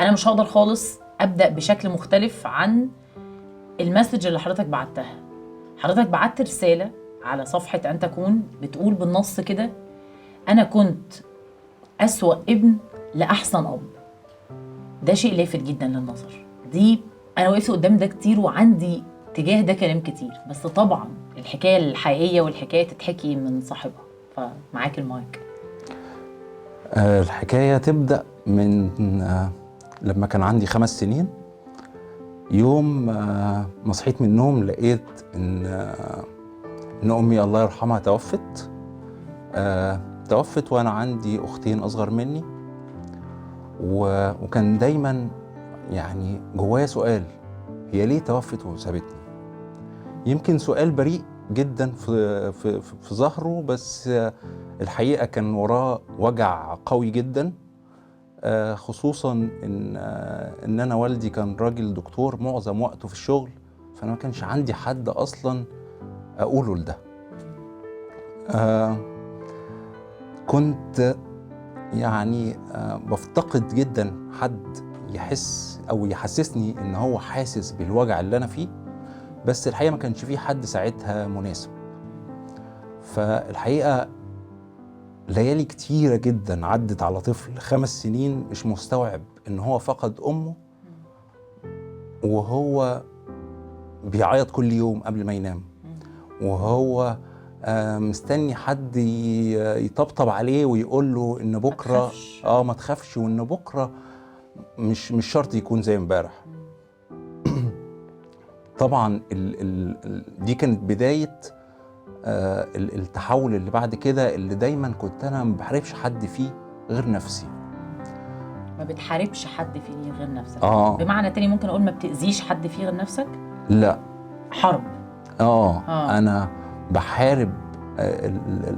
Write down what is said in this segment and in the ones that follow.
انا مش هقدر خالص ابدا بشكل مختلف عن المسج اللي حضرتك بعتها. حضرتك بعت رساله على صفحه ان تكون بتقول بالنص كده: انا كنت اسوأ ابن لاحسن اب. ده شيء لافت جدا للنظر. دي انا وقفت قدام ده كتير وعندي تجاه ده كلام كتير، بس طبعا الحكايه الحقيقيه والحكايه تتحكي من صاحبها. فمعاك المايك. الحكاية تبدأ من لما كان عندي 5 سنين. يوم ما صحيت من النوم لقيت إن أمي الله يرحمها توفت. توفت وأنا عندي أختين أصغر مني، وكان دايما يعني جوايا سؤال: هي ليه توفت وسابتني؟ يمكن سؤال بريء جدا في ظهره، بس الحقيقة كان وراه وجع قوي جدا. خصوصا ان انا والدي كان راجل دكتور معظم وقته في الشغل، فانا ما كانش عندي حد اصلا اقوله لده. كنت يعني بفتقد جدا حد يحس او يحسسني ان هو حاسس بالوجع اللي انا فيه، بس الحقيقة ما كانش فيه حد ساعتها مناسب. فالحقيقة ليالي كتيرة جدا عدت على طفل 5 سنين مش مستوعب ان هو فقد امه، وهو بيعيط كل يوم قبل ما ينام، وهو مستني حد يطبطب عليه ويقول له ان بكره ما تخافش، وان بكره مش شرط يكون زي امبارح. طبعا دي كانت بدايه التحول اللي بعد كده، اللي دايما كنت انا ما بحاربش حد فيه غير نفسي. ما بتحاربش حد فيه غير نفسك؟ بمعنى تاني ممكن اقول ما بتأذيش حد فيه غير نفسك؟ لا، حرب. انا بحارب.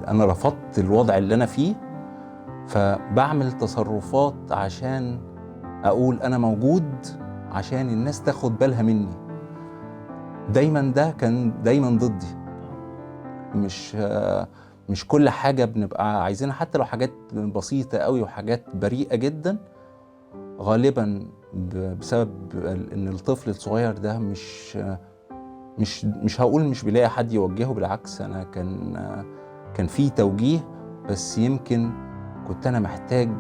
انا رفضت الوضع اللي انا فيه، فبعمل تصرفات عشان اقول انا موجود، عشان الناس تاخد بالها مني. دايما ده كان دايما ضدي. مش كل حاجة بنبقى عايزينها، حتى لو حاجات بسيطة قوي وحاجات بريئة جدا. غالبا بسبب ان الطفل الصغير ده مش هقول مش بيلاقي حد يوجهه، بالعكس انا كان في توجيه، بس يمكن كنت انا محتاج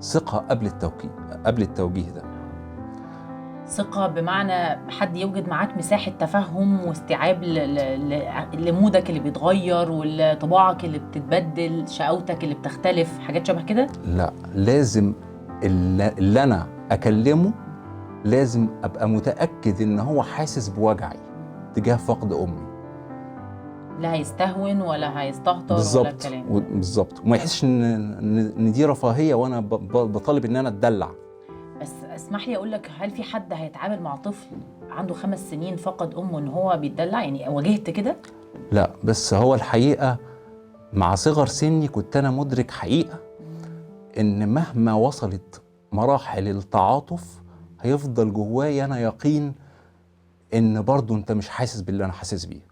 ثقة قبل التوجيه ده. ثقة بمعنى حد يوجد معاك مساحة تفهم واستيعاب لمودك اللي بيتغير والطباعك اللي بتتبدل، شقاوتك اللي بتختلف، حاجات شبه كده؟ لا، لازم اللي انا اكلمه لازم ابقى متأكد ان هو حاسس بوجعي تجاه فقد امي. لا هيستهون ولا هيستهتر ولا الكلام ده. بالظبط، وما يحسش ان دي رفاهية وانا بطالب ان انا اتدلع. بس اسمح لي اقول لك، هل في حد هيتعامل مع طفل عنده 5 سنين فقد امه ان هو بيتدلع؟ يعني واجهت كده؟ لا، بس هو الحقيقة مع صغر سني كنت انا مدرك حقيقة ان مهما وصلت مراحل التعاطف هيفضل جوايا انا يقين ان برضو انت مش حاسس باللي انا حاسس بيه.